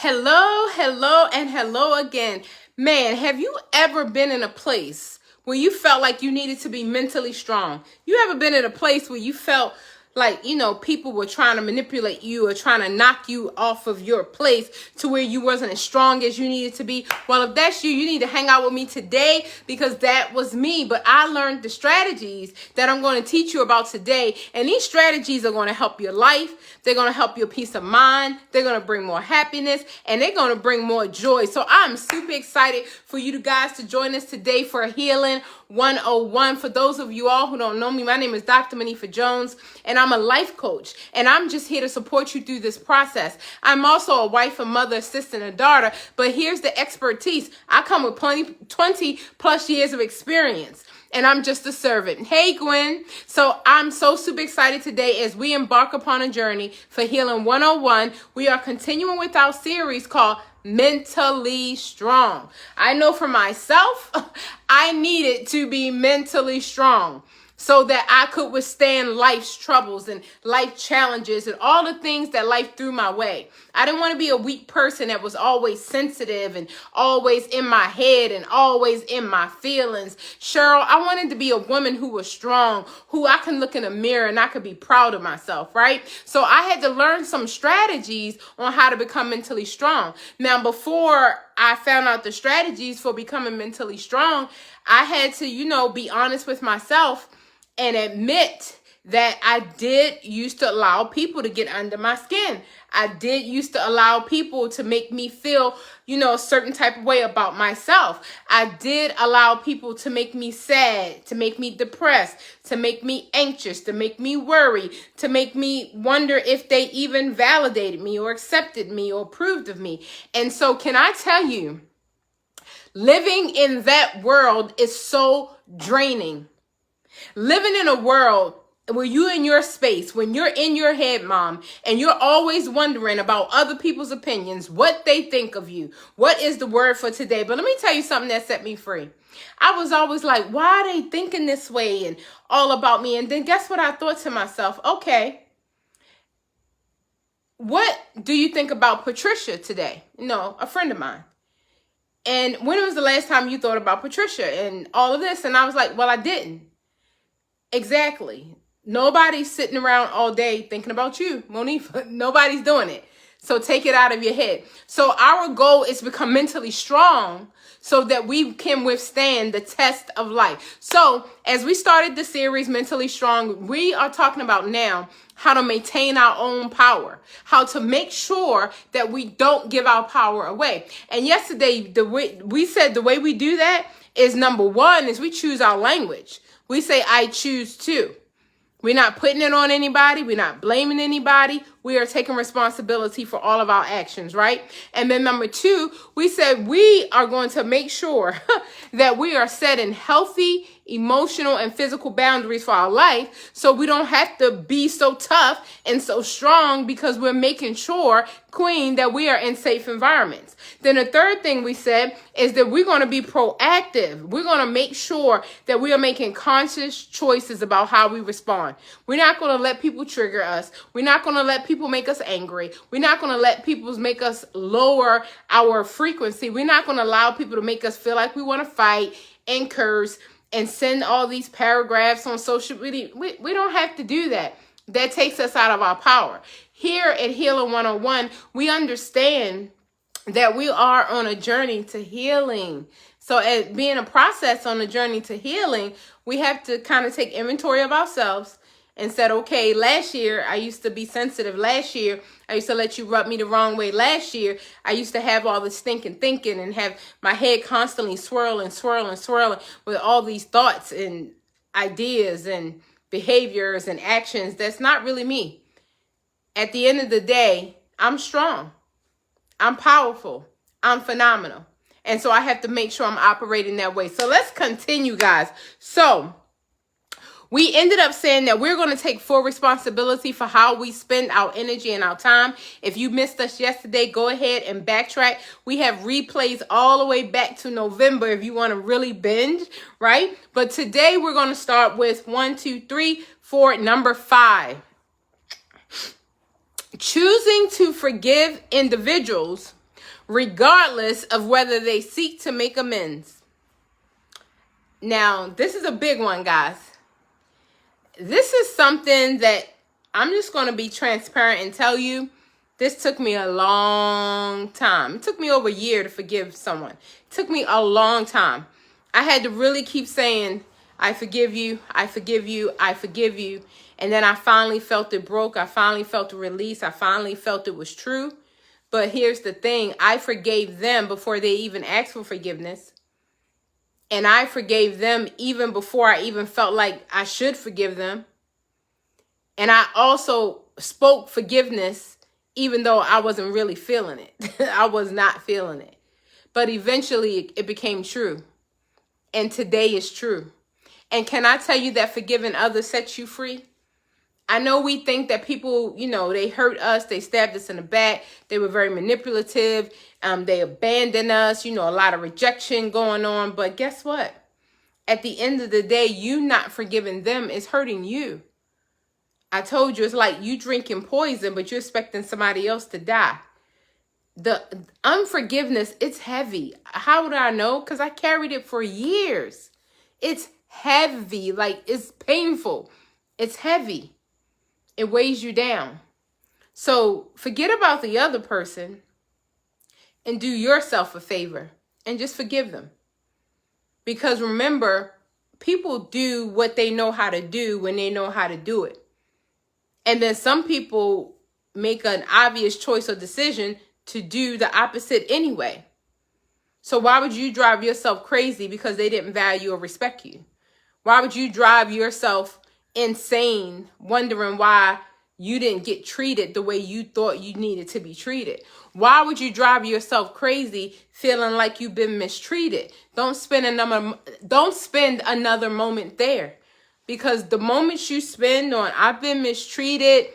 Hello, hello, and hello again. Man, have you ever been in a place where you felt like you needed to be mentally strong? You ever been in a place where you felt like, people were trying to manipulate you or trying to knock you off of your place to where you wasn't as strong as you needed to be? Well, if that's you, you need to hang out with me today because that was me. But I learned the strategies that I'm going to teach you about today. And these strategies are going to help your life. They're going to help your peace of mind. They're going to bring more happiness and they're going to bring more joy. So I'm super excited for you guys to join us today for Healing 101. For those of you all who don't know me, my name is DrMonifa Jones and I'm a life coach, and I'm just here to support you through this process. I'm also a wife, a mother, a sister, and a daughter, but here's the expertise. I come with 20 plus years of experience, and I'm just a servant. Hey, Gwen. So I'm so super excited today as we embark upon a journey for Healing 101. We are continuing with our series called Mentally Strong. I know for myself, I needed to be mentally strong so that I could withstand life's troubles and life challenges and all the things that life threw my way. I didn't want to be a weak person that was always sensitive and always in my head and always in my feelings. Cheryl, I wanted to be a woman who was strong, who I can look in a mirror and I could be proud of myself, right? So I had to learn some strategies on how to become mentally strong. Now, before I found out the strategies for becoming mentally strong, I had to, be honest with myself and admit that I did used to allow people to get under my skin. I did used to allow people to make me feel, a certain type of way about myself. I did allow people to make me sad, to make me depressed, to make me anxious, to make me worry, to make me wonder if they even validated me or accepted me or approved of me. And so can I tell you, living in that world is so draining. Living in a world where you're in your space, when you're in your head, mom, and you're always wondering about other people's opinions, what they think of you, what is the word for today? But let me tell you something that set me free. I was always like, why are they thinking this way and all about me? And then guess what I thought to myself? Okay, what do you think about Patricia today? A friend of mine. And when was the last time you thought about Patricia and all of this? And I was like, well, I didn't. Exactly. Nobody's sitting around all day thinking about you, Monifa. Nobody's doing it. So take it out of your head. So our goal is to become mentally strong so that we can withstand the test of life. So as we started the series Mentally Strong, we are talking about now how to maintain our own power, how to make sure that we don't give our power away. And yesterday, we said the way we do that is number one is we choose our language. We say, I choose to. We're not putting it on anybody. We're not blaming anybody. We are taking responsibility for all of our actions, right? And then number two, we said we are going to make sure that we are setting healthy, emotional, and physical boundaries for our life so we don't have to be so tough and so strong because we're making sure, Queen, that we are in safe environments. Then the third thing we said is that we're going to be proactive. We're going to make sure that we are making conscious choices about how we respond. We're not going to let people trigger us. We're not going to let people make us angry. We're not going to let people make us lower our frequency. We're not going to allow people to make us feel like we want to fight and curse and send all these paragraphs on social media. We don't have to do that. That takes us out of our power. Here at Healing 101, we understand that we are on a journey to healing. So as being a process on a journey to healing, we have to kind of take inventory of ourselves and said, okay, last year I used to be sensitive. Last year I used to let you rub me the wrong way. Last year I used to have all this thinking and have my head constantly swirling with all these thoughts and ideas and behaviors and actions. That's not really me. At the end of the day, I'm strong. I'm powerful. I'm phenomenal. And so I have to make sure I'm operating that way. So let's continue, guys. So we ended up saying that we're going to take full responsibility for how we spend our energy and our time. If you missed us yesterday, go ahead and backtrack. We have replays all the way back to November if you want to really binge, right? But today we're going to start with 1, 2, 3, 4, number 5. Choosing to forgive individuals regardless of whether they seek to make amends. Now, this is a big one, guys. This is something that I'm just going to be transparent and tell you. This took me a long time. It took me over a year to forgive someone. It took me a long time. I had to really keep saying, I forgive you, I forgive you, I forgive you. And then I finally felt it broke. I finally felt the release. I finally felt it was true. But here's the thing. I forgave them before they even asked for forgiveness. And I forgave them even before I even felt like I should forgive them. And I also spoke forgiveness even though I wasn't really feeling it. I was not feeling it. But eventually it became true. And today is true. And can I tell you that forgiving others sets you free? I know we think that people, they hurt us. They stabbed us in the back. They were very manipulative. They abandoned us. A lot of rejection going on. But guess what? At the end of the day, you not forgiving them is hurting you. I told you, it's like you drinking poison, but you're expecting somebody else to die. The unforgiveness, it's heavy. How would I know? Because I carried it for years. It's heavy. Like, it's painful. It's heavy. It weighs you down. So forget about the other person and do yourself a favor and just forgive them. Because remember, people do what they know how to do when they know how to do it. And then some people make an obvious choice or decision to do the opposite anyway. So why would you drive yourself crazy because they didn't value or respect you? Why would you drive yourself insane wondering why you didn't get treated the way you thought you needed to be treated? Why would you drive yourself crazy feeling like you've been mistreated? Don't spend another moment there. Because the moments you spend on, I've been mistreated,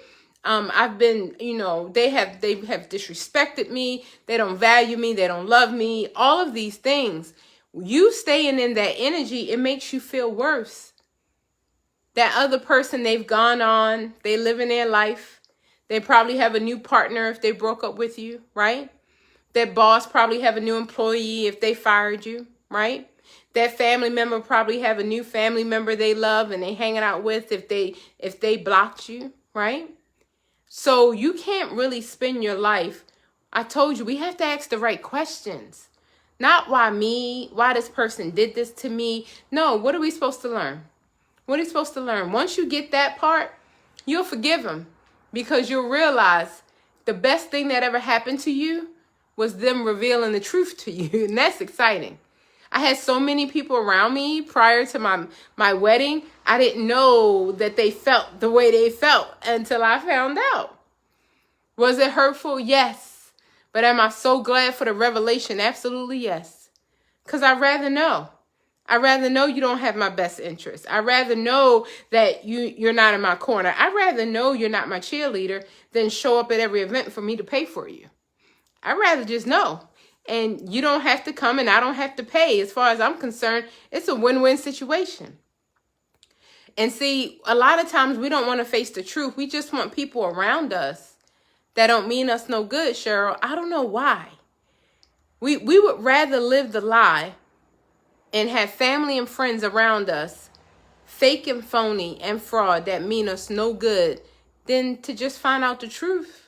I've been, they have disrespected me, they don't value me, they don't love me, all of these things. You staying in that energy, it makes you feel worse. That other person, they've gone on, they live in their life. They probably have a new partner if they broke up with you, right? That boss probably have a new employee if they fired you, right? That family member probably have a new family member they love and they hanging out with if they blocked you, right? So you can't really spend your life. I told you, we have to ask the right questions. Not why me, why this person did this to me. No, what are we supposed to learn? What are you supposed to learn? Once you get that part, you'll forgive them because you'll realize the best thing that ever happened to you was them revealing the truth to you. And that's exciting. I had so many people around me prior to my wedding. I didn't know that they felt the way they felt until I found out. Was it hurtful? Yes. But am I so glad for the revelation? Absolutely yes. Because I'd rather know. I'd rather know you don't have my best interest. I'd rather know that you're not in my corner. I'd rather know you're not my cheerleader than show up at every event for me to pay for you. I'd rather just know. And you don't have to come and I don't have to pay. As far as I'm concerned, it's a win-win situation. And see, a lot of times we don't want to face the truth. We just want people around us that don't mean us no good, Cheryl. I don't know why. We would rather live the lie and have family and friends around us, fake and phony and fraud that mean us no good, than to just find out the truth.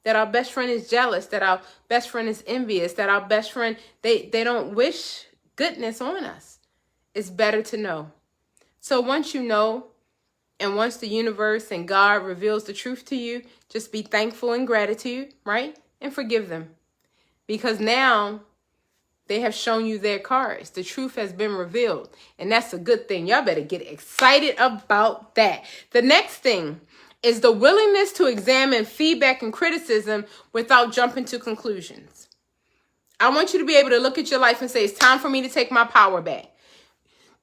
That our best friend is jealous, that our best friend is envious, that our best friend, they don't wish goodness on us. It's better to know. So once you know, and once the universe and God reveals the truth to you, just be thankful and gratitude, right? And forgive them. Because now they have shown you their cards. The truth has been revealed. And that's a good thing. Y'all better get excited about that. The next thing is the willingness to examine feedback and criticism without jumping to conclusions. I want you to be able to look at your life and say, it's time for me to take my power back.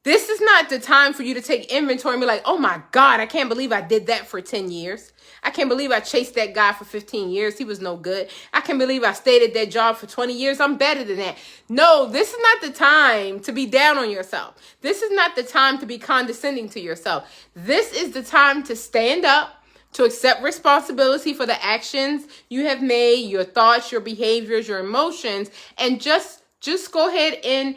This is not the time for you to take inventory and be like, oh my God, I can't believe I did that for 10 years. I can't believe I chased that guy for 15 years. He was no good. I can't believe I stayed at that job for 20 years. I'm better than that. No, this is not the time to be down on yourself. This is not the time to be condescending to yourself. This is the time to stand up, to accept responsibility for the actions you have made, your thoughts, your behaviors, your emotions, and just go ahead and,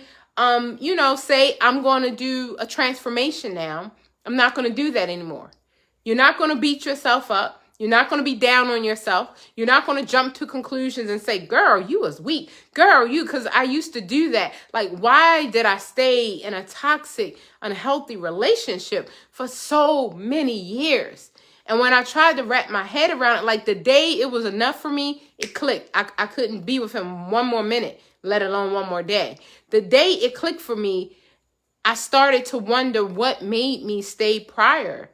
say, I'm going to do a transformation now. I'm not going to do that anymore. You're not going to beat yourself up. You're not going to be down on yourself. You're not going to jump to conclusions and say, girl, you was weak. Girl, because I used to do that. Like, why did I stay in a toxic, unhealthy relationship for so many years? And when I tried to wrap my head around it, like the day it was enough for me, it clicked. I couldn't be with him one more minute, let alone one more day. The day it clicked for me, I started to wonder what made me stay prior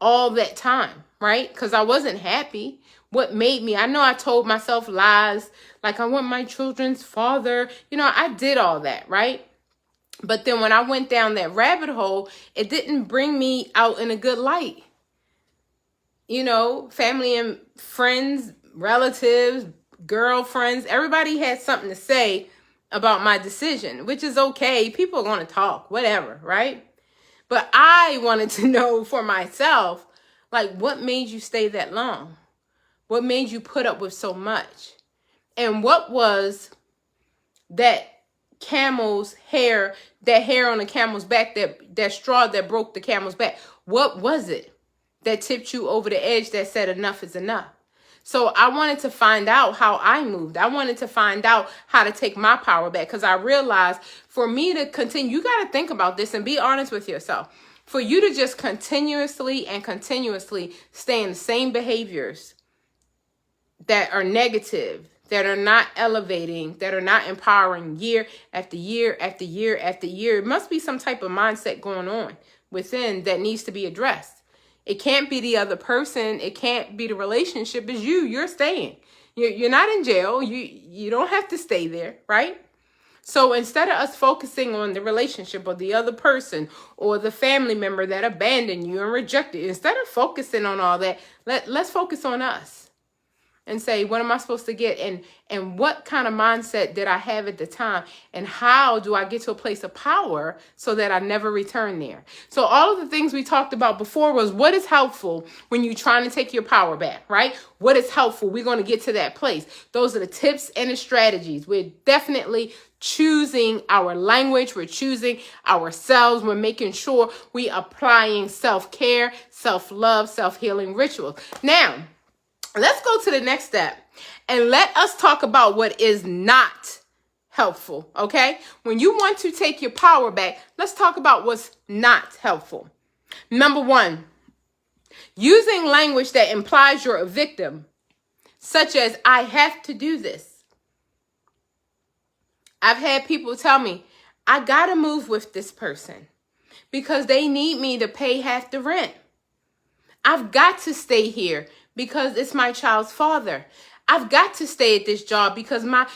all that time, right? Because I wasn't happy. What made me, I know I told myself lies, like I want my children's father. I did all that, right? But then when I went down that rabbit hole, it didn't bring me out in a good light. Family and friends, relatives, girlfriends, everybody had something to say about my decision, which is okay. People are going to talk, whatever, right? But I wanted to know for myself, like, what made you stay that long? What made you put up with so much? And what was that camel's hair, that hair on the camel's back, that straw that broke the camel's back? What was it that tipped you over the edge that said enough is enough? So I wanted to find out how I moved. I wanted to find out how to take my power back, because I realized for me to continue, you got to think about this and be honest with yourself. For you to just continuously stay in the same behaviors that are negative, that are not elevating, that are not empowering year after year after year after year, it must be some type of mindset going on within that needs to be addressed. It can't be the other person. It can't be the relationship. It's you. You're staying. You're not in jail. You don't have to stay there, right? So instead of us focusing on the relationship or the other person or the family member that abandoned you and rejected you, instead of focusing on all that, let's focus on us and say, what am I supposed to get? And what kind of mindset did I have at the time? And how do I get to a place of power so that I never return there? So all of the things we talked about before was what is helpful when you're trying to take your power back, right? What is helpful? We're going to get to that place. Those are the tips and the strategies. We're definitely choosing our language. We're choosing ourselves. We're making sure we applying self-care, self-love, self-healing rituals. Now, let's go to the next step and let us talk about what is not helpful, okay? When you want to take your power back, let's talk about what's not helpful. Number one, using language that implies you're a victim, such as, I have to do this. I've had people tell me, I gotta move with this person because they need me to pay half the rent. I've got to stay here because it's my child's father. I've got to stay at this job because my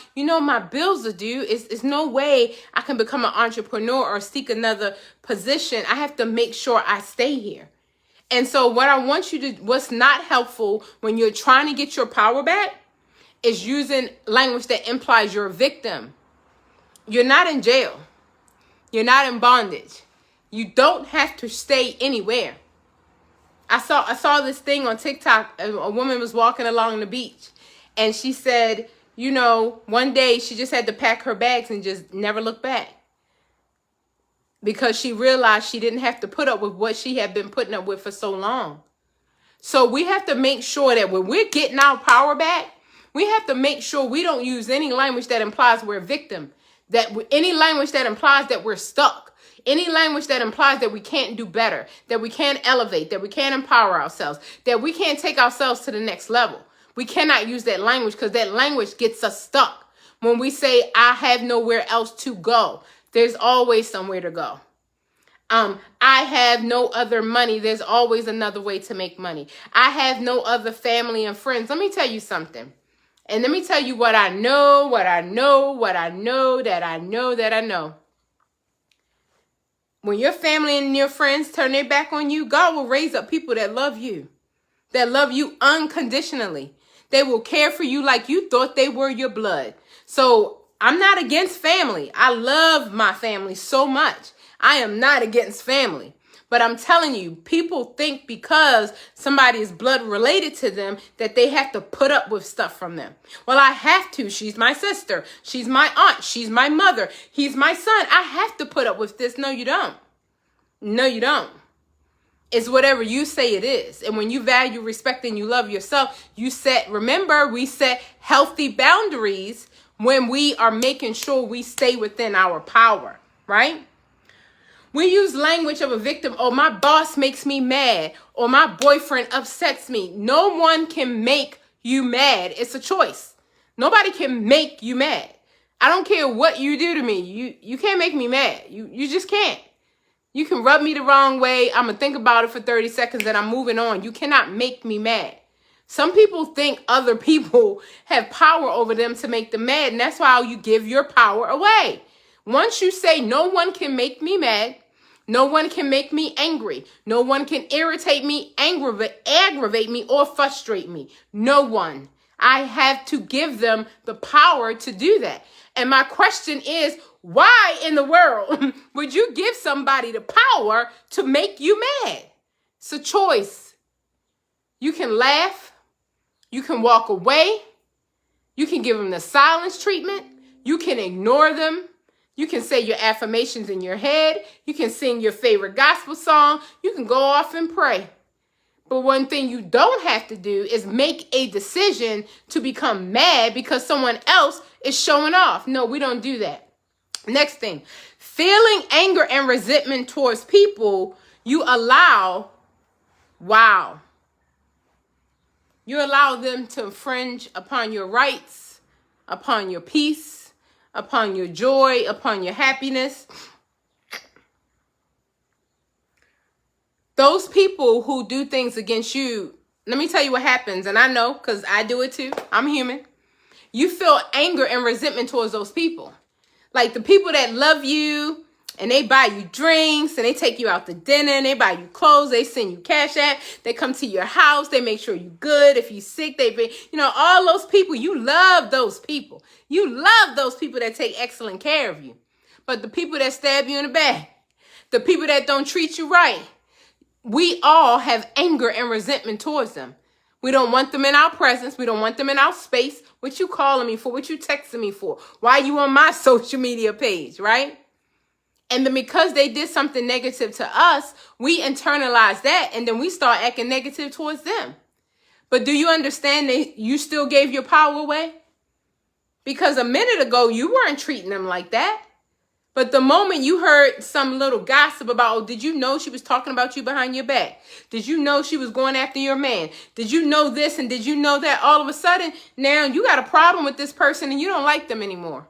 bills are due. It's no way I can become an entrepreneur or seek another position. I have to make sure I stay here. And so what I want you to, what's not helpful when you're trying to get your power back is using language that implies you're a victim. You're not in jail. You're not in bondage. You don't have to stay anywhere. I saw this thing on TikTok. A woman was walking along the beach and she said, one day she just had to pack her bags and just never look back because she realized she didn't have to put up with what she had been putting up with for so long. So we have to make sure that when we're getting our power back, we have to make sure we don't use any language that implies we're a victim, any language that implies that we're stuck. Any language that implies that we can't do better, that we can't elevate, that we can't empower ourselves, that we can't take ourselves to the next level. We cannot use that language because that language gets us stuck. When we say, I have nowhere else to go, there's always somewhere to go. I have no other money. There's always another way to make money. I have no other family and friends. Let me tell you something. And let me tell you what I know. When your family and your friends turn their back on you, God will raise up people that love you unconditionally. They will care for you like you thought they were your blood. So I'm not against family. I love my family so much. I am not against family. But I'm telling you, people think because somebody is blood related to them that they have to put up with stuff from them. Well, I have to. She's my sister. She's my aunt. She's my mother. He's my son. I have to put up with this. No, you don't. No, you don't. It's whatever you say it is. And when you value, respect, and you love yourself, we set healthy boundaries when we are making sure we stay within our power, right? We use language of a victim. Oh, my boss makes me mad, or my boyfriend upsets me. No one can make you mad. It's a choice. Nobody can make you mad. I don't care what you do to me. You can't make me mad. You just can't. You can rub me the wrong way. I'm going to think about it for 30 seconds and I'm moving on. You cannot make me mad. Some people think other people have power over them to make them mad. And that's why you give your power away. Once you say no one can make me mad, no one can make me angry, no one can irritate me, aggravate me, or frustrate me. No one. I have to give them the power to do that. And my question is, why in the world would you give somebody the power to make you mad? It's a choice. You can laugh. You can walk away. You can give them the silence treatment. You can ignore them. You can say your affirmations in your head. You can sing your favorite gospel song. You can go off and pray. But one thing you don't have to do is make a decision to become mad because someone else is showing off. No, we don't do that. Next thing, feeling anger and resentment towards people, you allow them to infringe upon your rights, upon your peace, upon your joy, upon your happiness. Those people who do things against you, let me tell you what happens. And I know because I do it too. I'm human. You feel anger and resentment towards those people. Like the people that love you and they buy you drinks and they take you out to dinner and they buy you clothes. They send you cash app. They come to your house. They make sure you're good. If you're sick, they bring, all those people. You love those people. You love those people that take excellent care of you. But the people that stab you in the back, the people that don't treat you right, we all have anger and resentment towards them. We don't want them in our presence. We don't want them in our space. What you calling me for? What you texting me for? Why you on my social media page, right? And then because they did something negative to us, we internalize that and then we start acting negative towards them. But do you understand that you still gave your power away? Because a minute ago, you weren't treating them like that. But the moment you heard some little gossip about, oh, did you know she was talking about you behind your back? Did you know she was going after your man? Did you know this and did you know that? All of a sudden, now you got a problem with this person and you don't like them anymore.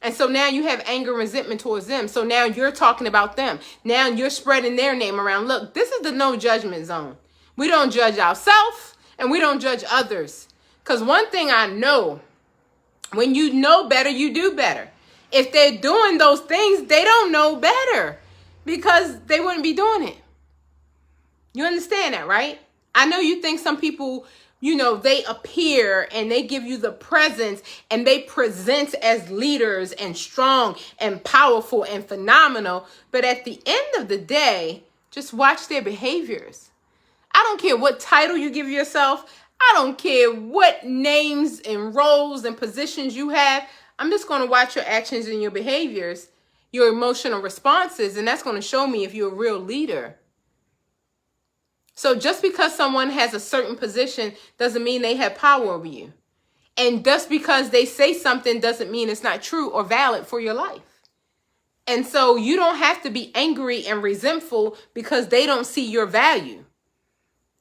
And so now you have anger and resentment towards them. So now you're talking about them. Now you're spreading their name around. Look, this is the no judgment zone. We don't judge ourselves and we don't judge others. Because one thing I know, when you know better, you do better. If they're doing those things, they don't know better because they wouldn't be doing it. You understand that, right? I know you think some people, they appear and they give you the presence and they present as leaders and strong and powerful and phenomenal. But at the end of the day, just watch their behaviors. I don't care what title you give yourself. I don't care what names and roles and positions you have. I'm just going to watch your actions and your behaviors, your emotional responses, and that's going to show me if you're a real leader. So just because someone has a certain position doesn't mean they have power over you. And just because they say something doesn't mean it's not true or valid for your life. And so you don't have to be angry and resentful because they don't see your value.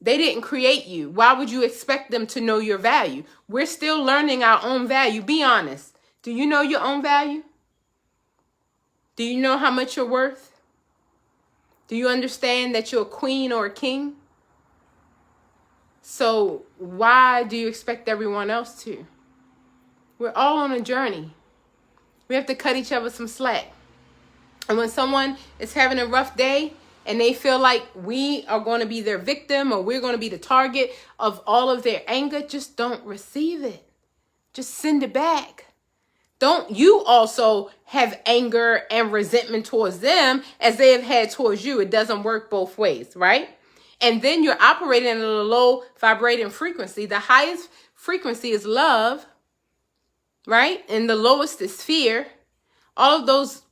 They didn't create you. Why would you expect them to know your value? We're still learning our own value. Be honest. Do you know your own value? Do you know how much you're worth? Do you understand that you're a queen or a king? So why do you expect everyone else to? We're all on a journey. We have to cut each other some slack. And when someone is having a rough day and they feel like we are going to be their victim or we're going to be the target of all of their anger, just don't receive it. Just send it back. don't you also have anger and resentment towards them as they have had towards you. It doesn't work both ways, right? And then you're operating at a low vibrating frequency. The highest frequency is love, right? And the lowest is fear. All of those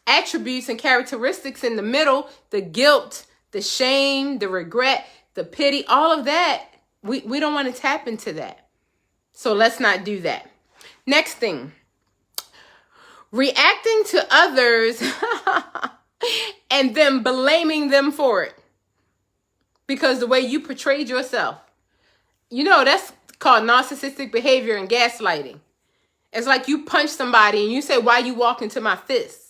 attributes and characteristics in the middle, the guilt, the shame, the regret, the pity, all of that, we don't want to tap into that. So let's not do that. Next thing, reacting to others and then blaming them for it because the way you portrayed yourself. You know, that's called narcissistic behavior and gaslighting. It's like you punch somebody and you say, why you walk into my fist?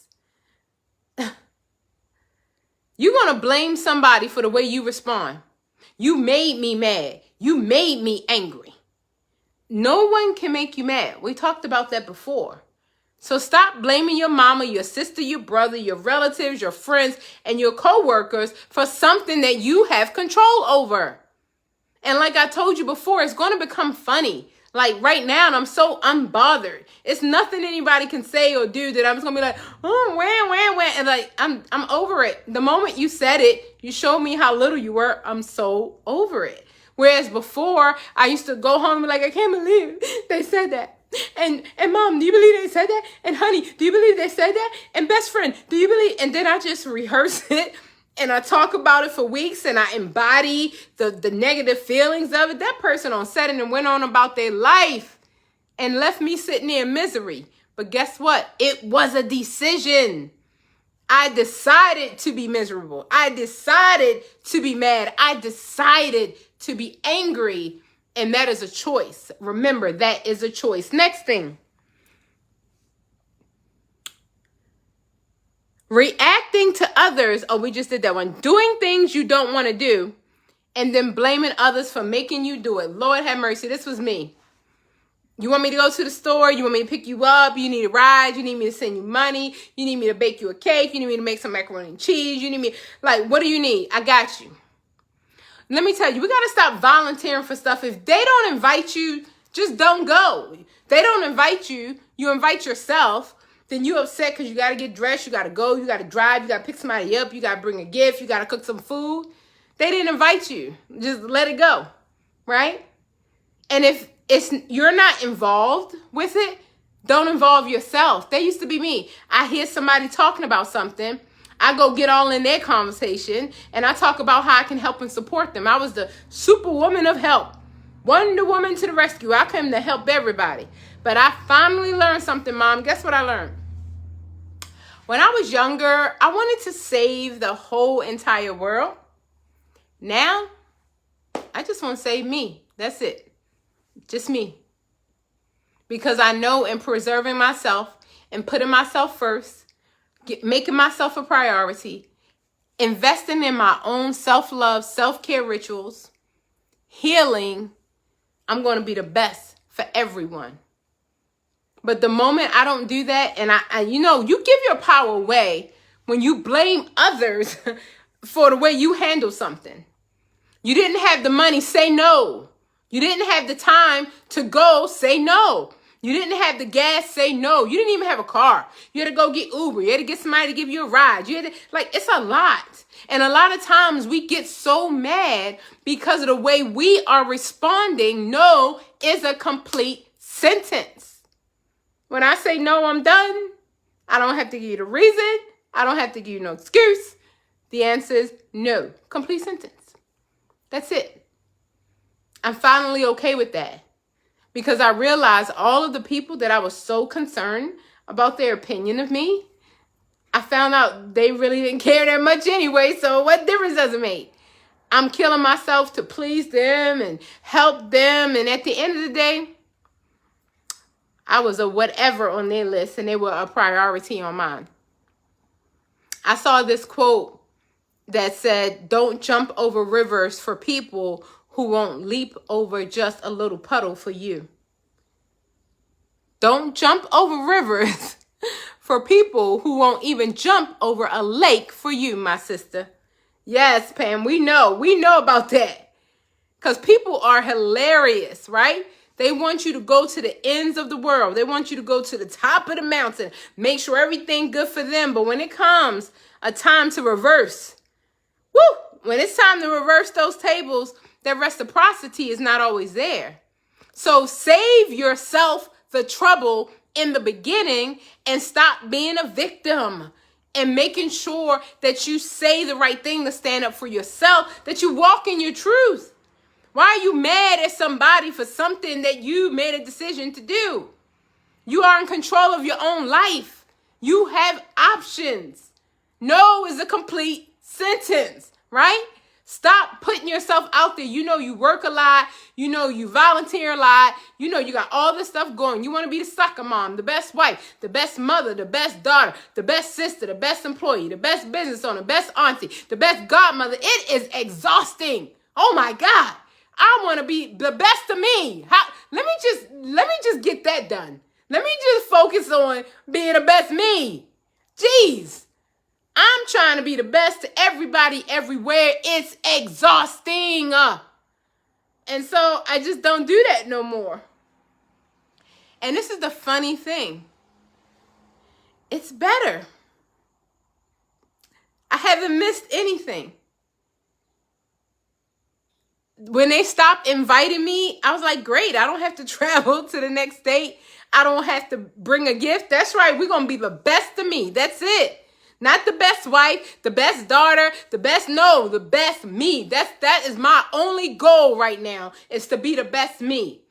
You're going to blame somebody for the way you respond. You made me mad. You made me angry. No one can make you mad. We talked about that before. So stop blaming your mama, your sister, your brother, your relatives, your friends, and your coworkers for something that you have control over. And like I told you before, it's going to become funny. Like right now, I'm so unbothered. It's nothing anybody can say or do that I'm just going to be like, oh, wah. And like, I'm over it. The moment you said it, you showed me how little you were. I'm so over it. Whereas before, I used to go home and be like, I can't believe they said that. And mom, do you believe they said that? And honey, do you believe they said that? And best friend, do you believe? And then I just rehearse it and I talk about it for weeks and I embody the negative feelings of it. That person on set and went on about their life and left me sitting there in misery. But guess what? It was a decision. I decided to be miserable. I decided to be mad. I decided to be angry. And that is a choice. Remember, that is a choice. Next thing. Reacting to others. Oh, we just did that one. Doing things you don't want to do and then blaming others for making you do it. Lord have mercy. This was me. You want me to go to the store? You want me to pick you up? You need a ride? You need me to send you money? You need me to bake you a cake? You need me to make some macaroni and cheese? You need me, like, what do you need? I got you. Let me tell you, we got to stop volunteering for stuff. If they don't invite you, just don't go. They don't invite you. You invite yourself. Then you upset because you got to get dressed. You got to go. You got to drive. You got to pick somebody up. You got to bring a gift. You got to cook some food. They didn't invite you. Just let it go. Right? And if you're not involved with it, don't involve yourself. That used to be me. I hear somebody talking about something. I go get all in their conversation and I talk about how I can help and support them. I was the superwoman of help. Wonder Woman to the rescue. I came to help everybody. But I finally learned something, Mom. Guess what I learned? When I was younger, I wanted to save the whole entire world. Now, I just want to save me. That's it. Just me. Because I know in preserving myself and putting myself first, making myself a priority, investing in my own self-love, self-care rituals, healing, I'm going to be the best for everyone. But the moment I don't do that, and you give your power away when you blame others for the way you handle something. You didn't have the money, say no. You didn't have the time to go, say no. You didn't have the gas, say no. You didn't even have a car. You had to go get Uber. You had to get somebody to give you a ride. It's a lot. And a lot of times we get so mad because of the way we are responding. No is a complete sentence. When I say no, I'm done. I don't have to give you the reason. I don't have to give you no excuse. The answer is no. Complete sentence. That's it. I'm finally okay with that. Because I realized all of the people that I was so concerned about their opinion of me, I found out they really didn't care that much anyway. So what difference does it make? I'm killing myself to please them and help them. And at the end of the day, I was a whatever on their list and they were a priority on mine. I saw this quote that said, don't jump over rivers for people who won't leap over just a little puddle for you. Don't jump over rivers for people who won't even jump over a lake for you, my sister. Yes, Pam, we know about that. Because people are hilarious, right? They want you to go to the ends of the world. They want you to go to the top of the mountain, make sure everything good for them. But when it comes a time to reverse, when it's time to reverse those tables, that reciprocity is not always there. So save yourself the trouble in the beginning and stop being a victim, and making sure that you say the right thing to stand up for yourself, that you walk in your truth. Why are you mad at somebody for something that you made a decision to do? You are in control of your own life. You have options. No is a complete sentence, right? Stop putting yourself out there. You know you work a lot. You know you volunteer a lot. You know you got all this stuff going. You want to be the soccer mom, the best wife, the best mother, the best daughter, the best sister, the best employee, the best business owner, the best auntie, the best godmother. It is exhausting. Oh my God. I want to be the best of me. Let me just get that done. Let me just focus on being the best me. Jeez. I'm trying to be the best to everybody, everywhere. It's exhausting. And so I just don't do that no more. And this is the funny thing. It's better. I haven't missed anything. When they stopped inviting me, I was like, great. I don't have to travel to the next state. I don't have to bring a gift. That's right. We're going to be the best of me. That's it. Not the best wife, the best daughter, the best me. That is my only goal right now, is to be the best me.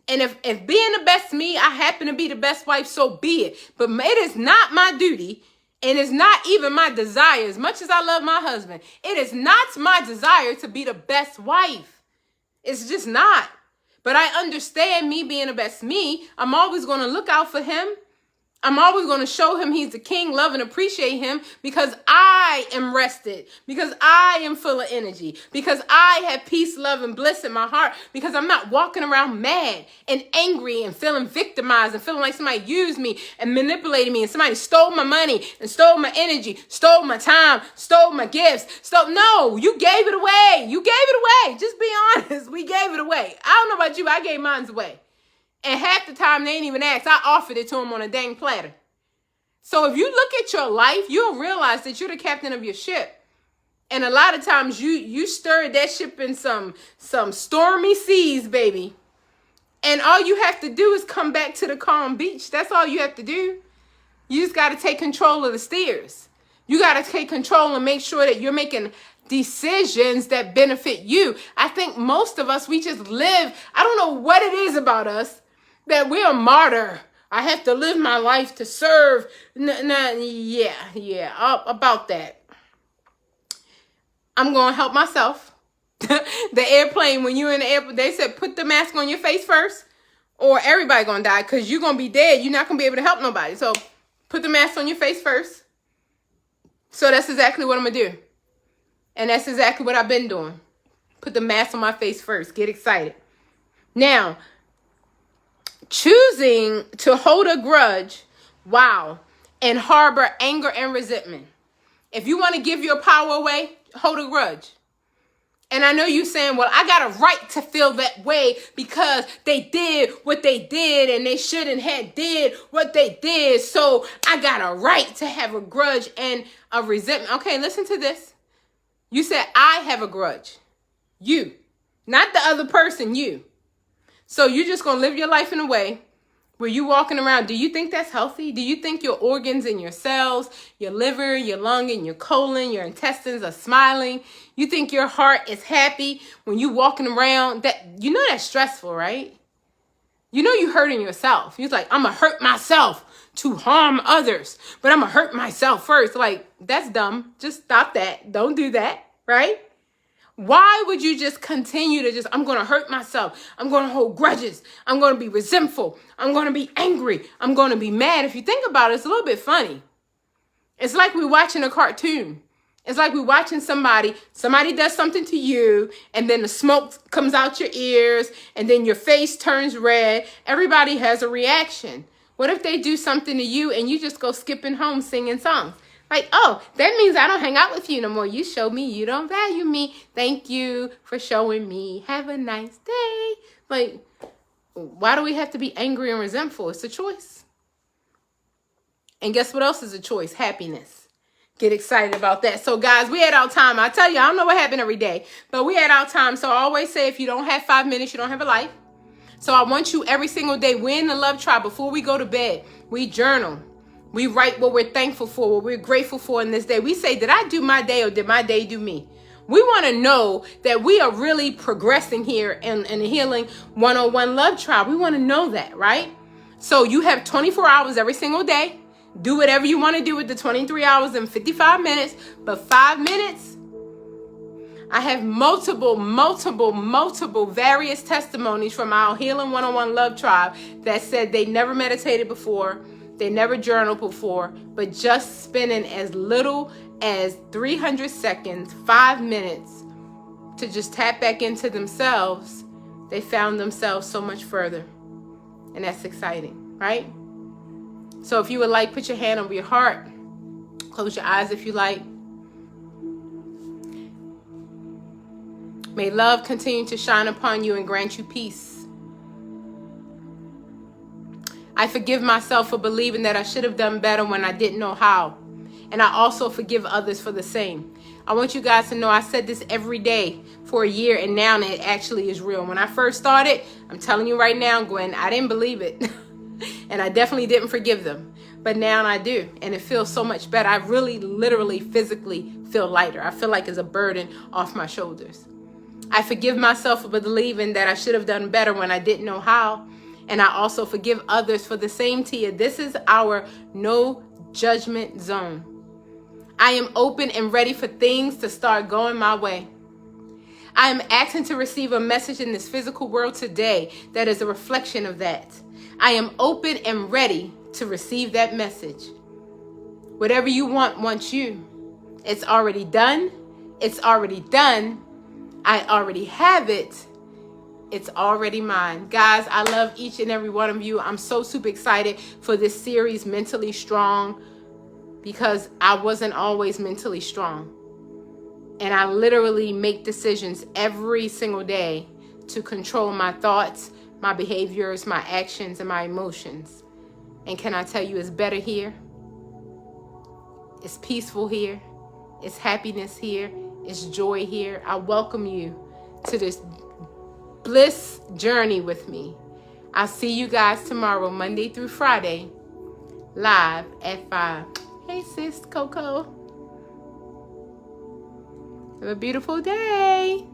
And if being the best me, I happen to be the best wife, so be it. But it is not my duty, and it's not even my desire. As much as I love my husband, it is not my desire to be the best wife. It's just not. But I understand, me being the best me, I'm always going to look out for him. I'm always going to show him he's the king, love and appreciate him, because I am rested, because I am full of energy, because I have peace, love, and bliss in my heart, because I'm not walking around mad and angry and feeling victimized and feeling like somebody used me and manipulated me and somebody stole my money and stole my energy, stole my time, stole my gifts. No, you gave it away. You gave it away. Just be honest. We gave it away. I don't know about you. I gave mine away. And half the time, they ain't even asked. I offered it to them on a dang platter. So if you look at your life, you'll realize that you're the captain of your ship. And a lot of times, you stirred that ship in some stormy seas, baby. And all you have to do is come back to the calm beach. That's all you have to do. You just got to take control of the steers. You got to take control and make sure that you're making decisions that benefit you. I think most of us, we just live. I don't know what it is about us that we're a martyr. I have to live my life to serve. About that. I'm going to help myself. The airplane, when you're in the airport, they said, put the mask on your face first, or everybody going to die, because you're going to be dead. You're not going to be able to help nobody. So put the mask on your face first. So that's exactly what I'm going to do. And that's exactly what I've been doing. Put the mask on my face first. Get excited. Now, choosing to hold a grudge, and harbor anger and resentment. If you want to give your power away, hold a grudge. And I know you saying, well, I got a right to feel that way because they did what they did and they shouldn't have did what they did. So I got a right to have a grudge and a resentment. Okay, listen to this. You said, I have a grudge. You, not the other person, you. So you're just going to live your life in a way where you walking around. Do you think that's healthy? Do you think your organs and your cells, your liver, your lung, and your colon, your intestines are smiling? You think your heart is happy when you walking around? You know that's stressful, right? You know you hurting yourself. You're like, I'm going to hurt myself to harm others, but I'm going to hurt myself first. Like, that's dumb. Just stop that. Don't do that, right? Why would you just continue to I'm going to hurt myself. I'm going to hold grudges. I'm going to be resentful. I'm going to be angry. I'm going to be mad. If you think about it, it's a little bit funny. It's like we're watching a cartoon. It's like we're watching somebody does something to you, and then the smoke comes out your ears, and then your face turns red. Everybody has a reaction. What if they do something to you and you just go skipping home singing songs? Like, oh, that means I don't hang out with you no more. You showed me you don't value me. Thank you for showing me. Have a nice day. Like, Why do we have to be angry and resentful? It's a choice. And guess what else is a choice? Happiness. Get excited about that. So guys, we had our time. I tell you, I don't know what happened every day, but we had our time. So I always say, if you don't have 5 minutes, you don't have a life. So I want you every single day, we're in the Love Tribe. Before we go to bed, we journal. We write what we're thankful for, what we're grateful for in this day. We say, did I do my day or did my day do me? We want to know that we are really progressing here in the Healing 101 Love Tribe. We want to know that, right? So you have 24 hours every single day. Do whatever you want to do with the 23 hours and 55 minutes. But 5 minutes, I have multiple various testimonies from our Healing 101 Love Tribe that said they never meditated before. They never journaled before, but just spending as little as 300 seconds, 5 minutes to just tap back into themselves, they found themselves so much further. And that's exciting, right? So if you would like, put your hand over your heart. Close your eyes if you like. May love continue to shine upon you and grant you peace. I forgive myself for believing that I should have done better when I didn't know how. And I also forgive others for the same. I want you guys to know I said this every day for a year, and now it actually is real. When I first started, I'm telling you right now, Gwen, I didn't believe it. And I definitely didn't forgive them. But now I do. And it feels so much better. I really, literally, physically feel lighter. I feel like it's a burden off my shoulders. I forgive myself for believing that I should have done better when I didn't know how. And I also forgive others for the same, Tia. This is our no judgment zone. I am open and ready for things to start going my way. I am asking to receive a message in this physical world today that is a reflection of that. I am open and ready to receive that message. Whatever you want wants you. It's already done. It's already done. I already have it. It's already mine. Guys, I love each and every one of you. I'm so super excited for this series, Mentally Strong, because I wasn't always mentally strong. And I literally make decisions every single day to control my thoughts, my behaviors, my actions, and my emotions. And can I tell you, it's better here. It's peaceful here. It's happiness here. It's joy here. I welcome you to this bliss journey with me. I'll see you guys tomorrow, Monday through Friday, live at 5. Hey, sis Coco. Have a beautiful day.